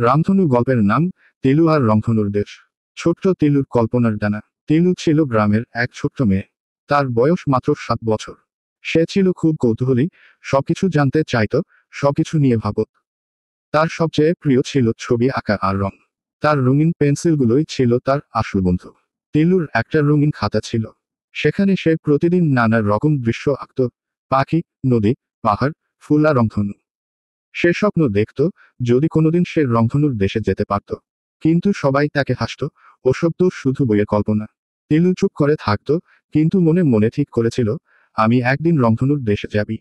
রামধনু গল্পের নাম তিলু আর রংধনুর দেশ। ছোট্ট তিলুর কল্পনার ডানা। তিলু ছিল গ্রামের এক ছোট্ট মেয়ে। তার বয়স মাত্র 7 বছর। সে ছিল খুব কৌতূহলী, সবকিছু জানতে চাইত, সবকিছু নিয়ে ভাবত। তার সবচেয়ে প্রিয় ছিল ছবি আঁকা আর রং। তার রঙিন পেন্সিলগুলোই ছিল তার আসল বন্ধু। তিলুর একটা রঙিন খাতা ছিল। সেখানে সে প্রতিদিন নানা রকম দৃশ্য আঁকত, পাখি, নদী, পাহাড়, ফুল আর রংধনু। সে স্বপ্ন দেখত যদি কোনোদিন সে রংধনুর দেশে যেতে পারত। কিন্তু সবাই তাকে হাসত, ওসব তো শুধু বইয়ের কল্পনা। তিলু চুপ করে থাকত, কিন্তু মনে মনে ঠিক করেছিল, আমি একদিন রংধনুর দেশে যাবি।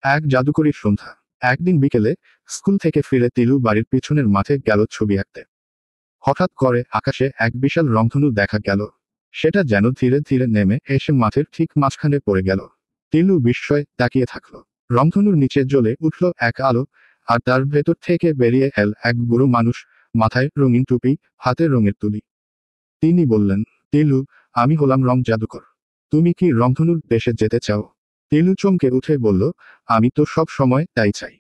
এক জাদুকরী সন্ধ্যা। একদিন বিকেলে স্কুল থেকে ফিরে তিলু বাড়ির পিছনের মাঠে গেল ছবি আঁকতে। হঠাৎ করে আকাশে এক বিশাল রংধনু দেখা গেল। সেটা যেন ধীরে ধীরে নেমে এসে মাঠের ঠিক মাঝখানে পড়ে গেল। তিলু বিস্ময়ে তাকিয়ে থাকল। রংধনুর নিচে জ্বলে উঠল এক আলো, আর তার ভেতর থেকে বেরিয়ে এল এক বুড়ো মানুষ, মাথায় রঙিন টুপি, হাতে রঙের তুলি। তিনি বললেন, তিলু, আমি হলাম রং জাদুকর। তুমি কি রংধনুর দেশে যেতে চাও? তিলু চমকে উঠে বলল, আমি তো সব সময় তাই চাই।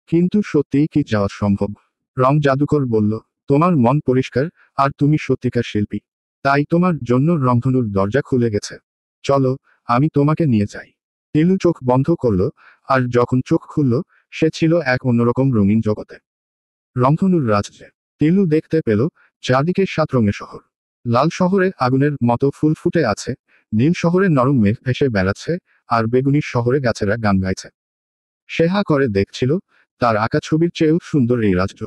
কিন্তু সত্যিই কি যাওয়া সম্ভব? রং জাদুকর বলল, তোমার মন পরিষ্কার, আর তুমি সত্যিকার শিল্পী। তাই তোমার জন্য রংধনুর দরজা খুলে গেছে। চলো, আমি তোমাকে নিয়ে যাই। তিলু চোখ বন্ধ করল, আর যখন চোখ খুলল, সে ছিল এক অন্যরকম রঙিন জগতে। রংধনুর রাজ্যে তিলু দেখতে পেল চারদিকে 7 রঙের শহর। লাল শহরে আগুনের মতো ফুল ফুটে আছে, নীল শহরে নরম মেঘ ভেসে বেড়াচ্ছে, আর বেগুনি শহরে গাছেরা গান গাইছে। সে হা করে দেখছিল, তার আঁকা ছবির চেয়েও সুন্দর এই রাজ্য।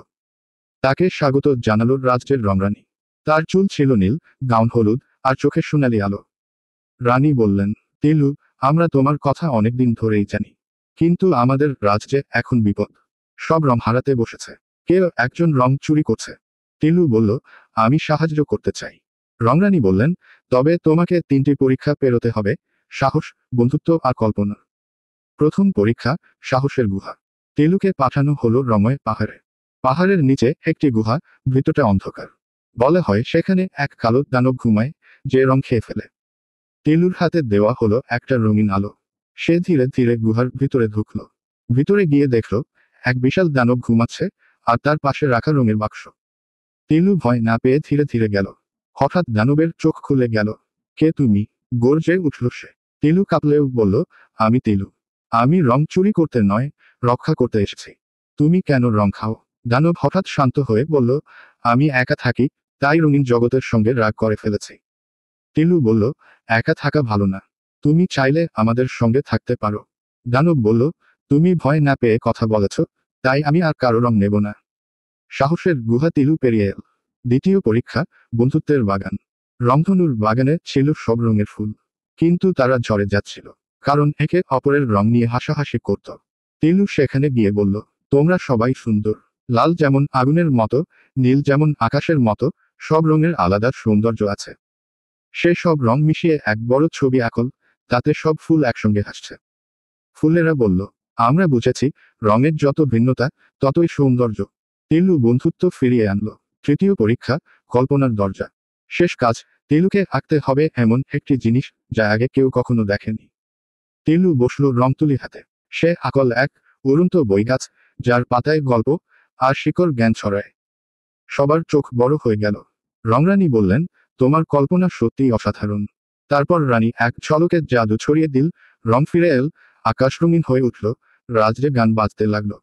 তাকে স্বাগত জানালো রাজ্যের রংরানী। তার চুল ছিল নীল, গাউন হলুদ, আর চোখে সোনালি আলো। রানী বললেন, তিলু, আমরা তোমার কথা অনেকদিন ধরেই জানি। কিন্তু আমাদের রাজ্যে এখন বিপদ। সব রং হারাতে বসেছে। কেউ একজন রং চুরি করছে। তিলু বলল, আমি সাহায্য করতে চাই। রংরানী বললেন, তবে তোমাকে 3টি পরীক্ষা পেরোতে হবে: সাহস, বন্ধুত্ব আর কল্পনা। প্রথম পরীক্ষা, সাহসের গুহা। তিলুকে পাঠানো হলো রঙয় পাহাড়ে। পাহাড়ের নিচে একটি গুহা, ভিতরটা অন্ধকার। বলে হয় সেখানে এক কালো দানব ঘুমায়, যে রং খেয়ে ফেলে। তিলুর হাতে দেওয়া হলো একটা রঙিন আলো। সে ধীরে ধীরে গুহার ভিতরে ঢুকল। ভিতরে গিয়ে দেখল এক বিশাল দানব ঘুমাচ্ছে, আর তার পাশে রাখা রঙের বাক্স। তিলু ভয় না পেয়ে ধীরে ধীরে গেল। হঠাৎ দানবের চোখ খুলে গেল। কে তুমি? গর্জে উঠল সে। তিলু কাঁপলেও বলল, আমি তিলু। আমি রং চুরি করতে নয়, রক্ষা করতে এসেছি। তুমি কেন রং খাও? দানব হঠাৎ শান্ত হয়ে বলল, আমি একা থাকি, তাই রঙিন জগতের সঙ্গে রাগ করে ফেলেছি। তিলু বলল, একা থাকা ভালো না। তুমি চাইলে আমাদের সঙ্গে থাকতে পারো। দানব বলল, তুমি ভয় না পেয়ে কথা বলেছ, তাই আমি আর কারো রং নেব না। সাহসের গুহা তিলু পেরিয়ে এল। দ্বিতীয় পরীক্ষা, বন্ধুত্বের বাগান। রংধনুর বাগানে ছিল সব রঙের ফুল। কিন্তু তারা ঝরে যাচ্ছিল, কারণ একে অপরের রং নিয়ে হাসাহাসি করত। তিলু সেখানে গিয়ে বলল, তোমরা সবাই সুন্দর। লাল যেমন আগুনের মতো, নীল যেমন আকাশের মতো, সব রঙের আলাদা সৌন্দর্য আছে। সে সব রং মিশিয়ে এক বড় ছবি আঁকল, তাতে সব ফুল একসঙ্গে হাসছে। ফুলেরা বলল, আমরা বুঝেছি, রঙের যত ভিন্নতা, ততই সৌন্দর্য। তিলু বন্ধুত্ব ফিরিয়ে আনলো। তৃতীয় পরীক্ষা, কল্পনার দরজা। শেষ কাজ, তিলুকে আঁকতে হবে এমন একটি জিনিস, যা আগে কেউ কখনো দেখেনি। তিলু বসল রং তুলি হাতে। সে আঁকল এক উড়ন্ত বইগাছ, যার পাতায় গল্প আর শিকড় জ্ঞান ছড়ায়। সবার চোখ বড় হয়ে গেল। রংরানী বললেন, তোমার কল্পনা সত্যিই অসাধারণ। তারপর রানী এক ঝলকে জাদু ছড়িয়ে দিল, রং ফিরে এল, আকাশ রঙিন হয়ে উঠল, রাজ্যে গান বাজতে লাগলো।